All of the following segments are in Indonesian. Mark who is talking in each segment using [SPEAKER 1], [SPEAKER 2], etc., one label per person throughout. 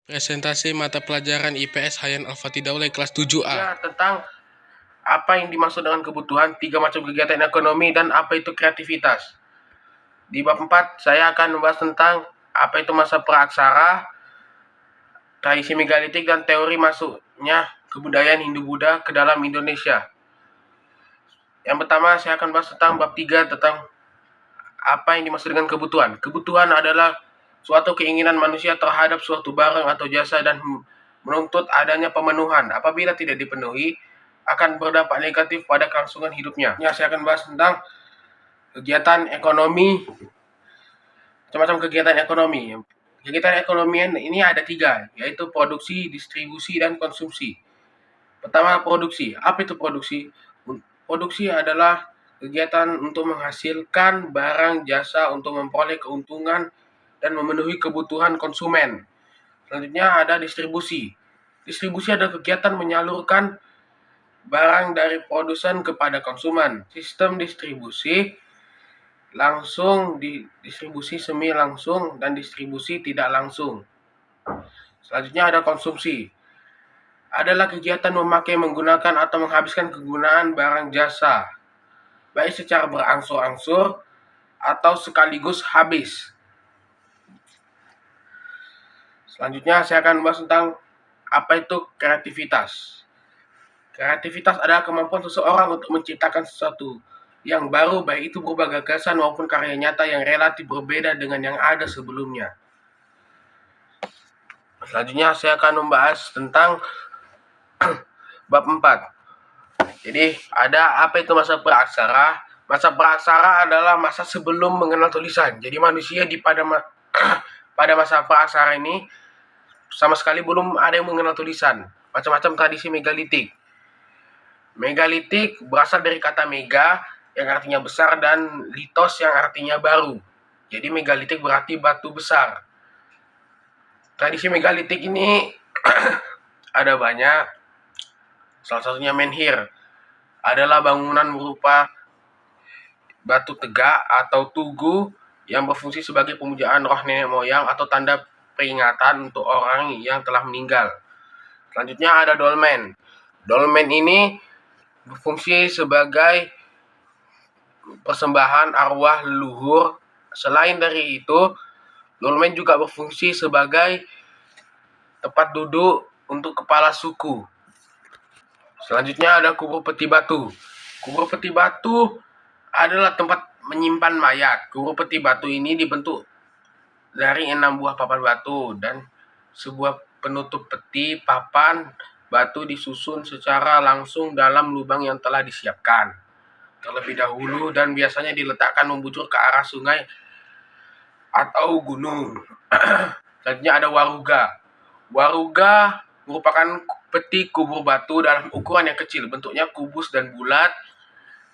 [SPEAKER 1] Presentasi mata pelajaran IPS Hayan Al-Fatih Daulay kelas 7A.
[SPEAKER 2] Ya, tentang apa yang dimaksud dengan kebutuhan, 3 macam kegiatan ekonomi, dan apa itu kreativitas. Di bab 4, saya akan membahas tentang apa itu masa praaksara, tradisi megalitik, dan teori masuknya kebudayaan Hindu-Buddha ke dalam Indonesia. Yang pertama, saya akan bahas tentang bab 3, tentang apa yang dimaksud dengan kebutuhan. Kebutuhan adalah suatu keinginan manusia terhadap suatu barang atau jasa dan menuntut adanya pemenuhan. Apabila tidak dipenuhi, akan berdampak negatif pada kelangsungan hidupnya. Ya, saya akan bahas tentang kegiatan ekonomi, macam-macam kegiatan ekonomi. Kegiatan ekonomi ini ada 3, yaitu produksi, distribusi, dan konsumsi. Pertama, produksi. Apa itu produksi? Produksi adalah kegiatan untuk menghasilkan barang jasa untuk memperoleh keuntungan dan memenuhi kebutuhan konsumen. Selanjutnya ada distribusi. Distribusi adalah kegiatan menyalurkan barang dari produsen kepada konsumen. Sistem distribusi langsung, distribusi semi langsung, dan distribusi tidak langsung. Selanjutnya ada konsumsi. Adalah kegiatan memakai, menggunakan, atau menghabiskan kegunaan barang jasa, baik secara berangsur-angsur atau sekaligus habis. Selanjutnya saya akan membahas tentang apa itu kreativitas. Kreativitas adalah kemampuan seseorang untuk menciptakan sesuatu yang baru, baik itu berupa gagasan maupun karya nyata yang relatif berbeda dengan yang ada sebelumnya. Selanjutnya saya akan membahas tentang bab 4. Jadi ada apa itu masa praaksara? Masa praaksara adalah masa sebelum mengenal tulisan. Jadi manusia pada masa praaksara ini sama sekali belum ada yang mengenal tulisan. Macam-macam tradisi megalitik. Megalitik berasal dari kata mega yang artinya besar dan litos yang artinya baru. Jadi megalitik berarti batu besar. Tradisi megalitik ini ada banyak. Salah satunya menhir. Adalah bangunan berupa batu tegak atau tugu yang berfungsi sebagai pemujaan roh nenek moyang atau tanda peringatan untuk orang yang telah meninggal. Selanjutnya ada dolmen. Dolmen ini berfungsi sebagai persembahan arwah leluhur. Selain dari itu, dolmen juga berfungsi sebagai tempat duduk untuk kepala suku. Selanjutnya ada kubur peti batu. Kubur peti batu adalah tempat menyimpan mayat. Kubur peti batu ini dibentuk dari 6 buah papan batu dan sebuah penutup peti. Papan batu disusun secara langsung dalam lubang yang telah disiapkan terlebih dahulu dan biasanya diletakkan membujur ke arah sungai atau gunung. Selanjutnya ada waruga. Waruga merupakan peti kubur batu dalam ukuran yang kecil, bentuknya kubus dan bulat.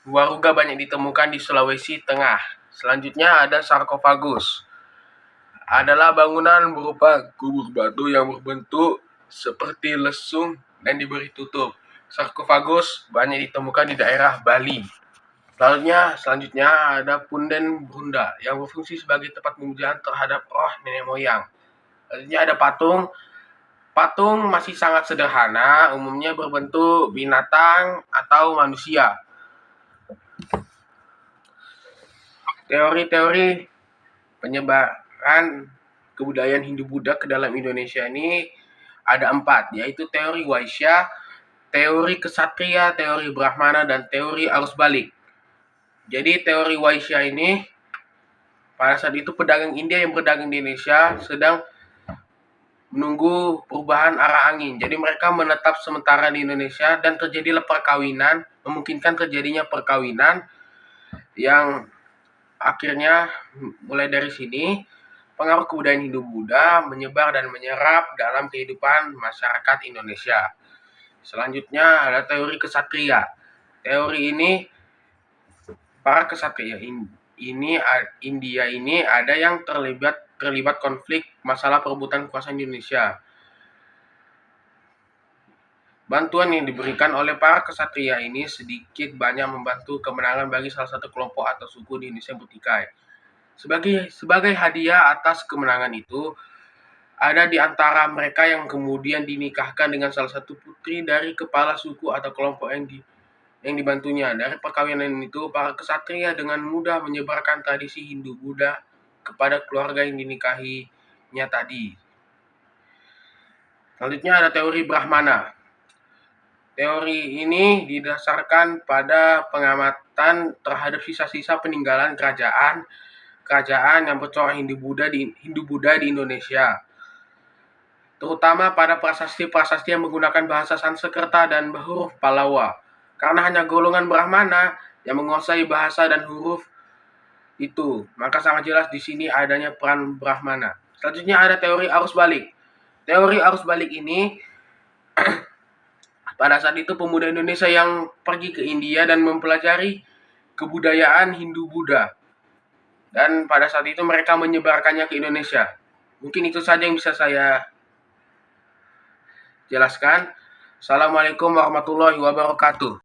[SPEAKER 2] Waruga banyak ditemukan di Sulawesi Tengah. Selanjutnya ada sarkofagus. Adalah bangunan berupa kubur batu yang berbentuk seperti lesung dan diberi tutup. Sarkofagus banyak ditemukan di daerah Bali. Selanjutnya ada punden bunda yang berfungsi sebagai tempat pemujaan terhadap roh nenek moyang. Selanjutnya ada patung. Patung masih sangat sederhana, umumnya berbentuk binatang atau manusia. Teori-teori penyebaran kebudayaan Hindu-Buddha ke dalam Indonesia ini ada 4, yaitu teori Waisya, teori Kesatria, teori Brahmana, dan teori arus balik. Jadi teori Waisya ini, pada saat itu pedagang India yang berdagang di Indonesia sedang menunggu perubahan arah angin. Jadi mereka menetap sementara di Indonesia dan terjadilah perkawinan, memungkinkan terjadinya perkawinan yang akhirnya mulai dari sini pengaruh kebudayaan Hindu-Buddha menyebar dan menyerap dalam kehidupan masyarakat Indonesia. Selanjutnya ada teori kesatria. Teori ini para kesatria ini India ini ada yang terlibat konflik masalah perebutan kekuasaan Indonesia. Bantuan yang diberikan oleh para kesatria ini sedikit banyak membantu kemenangan bagi salah satu kelompok atau suku di Indonesia yang bertikai. Sebagai hadiah atas kemenangan itu, ada di antara mereka yang kemudian dinikahkan dengan salah satu putri dari kepala suku atau kelompok yang dibantunya. Dari perkawinan itu, para kesatria dengan mudah menyebarkan tradisi Hindu-Buddha kepada keluarga yang dinikahinya tadi. Selanjutnya ada teori Brahmana. Teori ini didasarkan pada pengamatan terhadap sisa-sisa peninggalan kerajaan yang bercorak Hindu-Buddha di Indonesia, terutama pada prasasti-prasasti yang menggunakan bahasa Sanskerta dan huruf Pallava. Karena hanya golongan Brahmana yang menguasai bahasa dan huruf itu, maka sangat jelas di sini adanya peran Brahmana. Selanjutnya ada teori arus balik. Teori arus balik ini pada saat itu pemuda Indonesia yang pergi ke India dan mempelajari kebudayaan Hindu-Buddha. Dan pada saat itu mereka menyebarkannya ke Indonesia. Mungkin itu saja yang bisa saya jelaskan. Assalamualaikum warahmatullahi wabarakatuh.